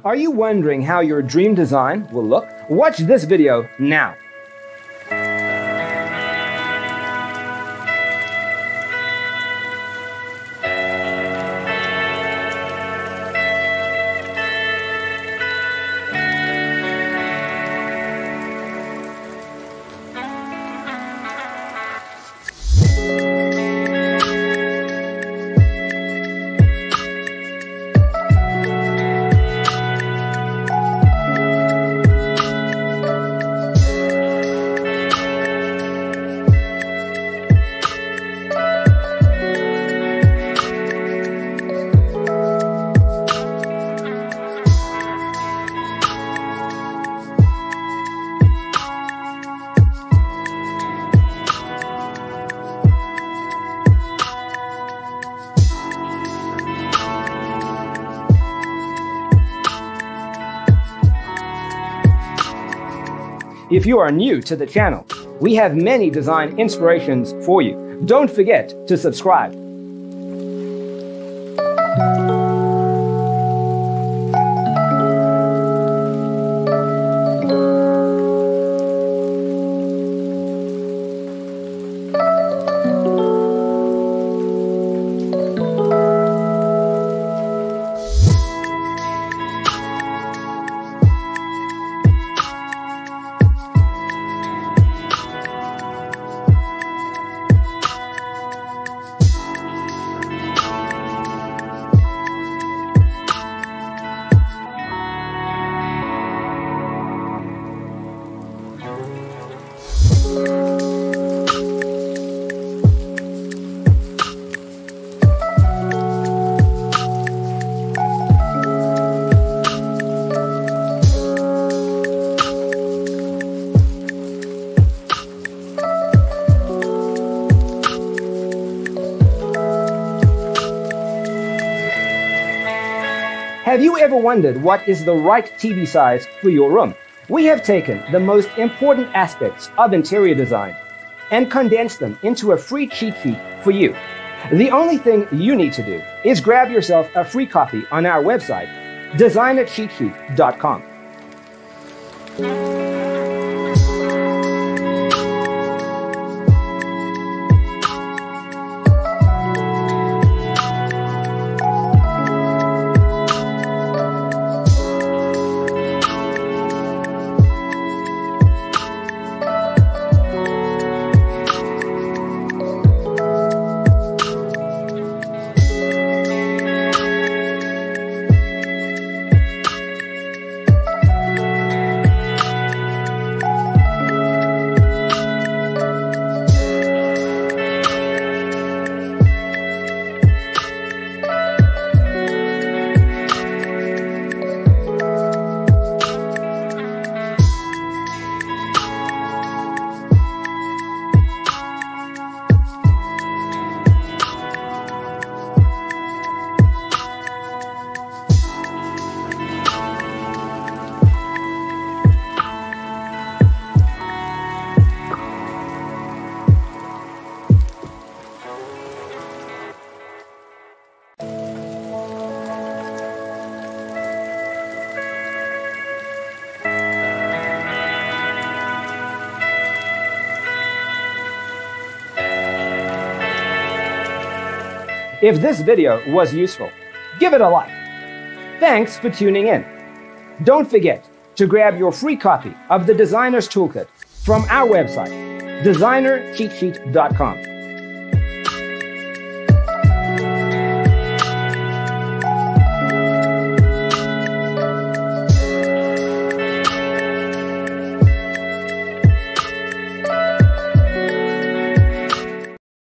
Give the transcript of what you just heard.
Are you wondering how your dream design will look? Watch this video now. If you are new to the channel, we have many design inspirations for you. Don't forget to subscribe. Have you ever wondered what is the right TV size for your room? We have taken the most important aspects of interior design and condensed them into a free cheat sheet for you. The only thing you need to do is grab yourself a free copy on our website, designercheatsheet.com. If this video was useful, give it a like. Thanks for tuning in. Don't forget to grab your free copy of the Designer's Toolkit from our website, designercheatsheet.com.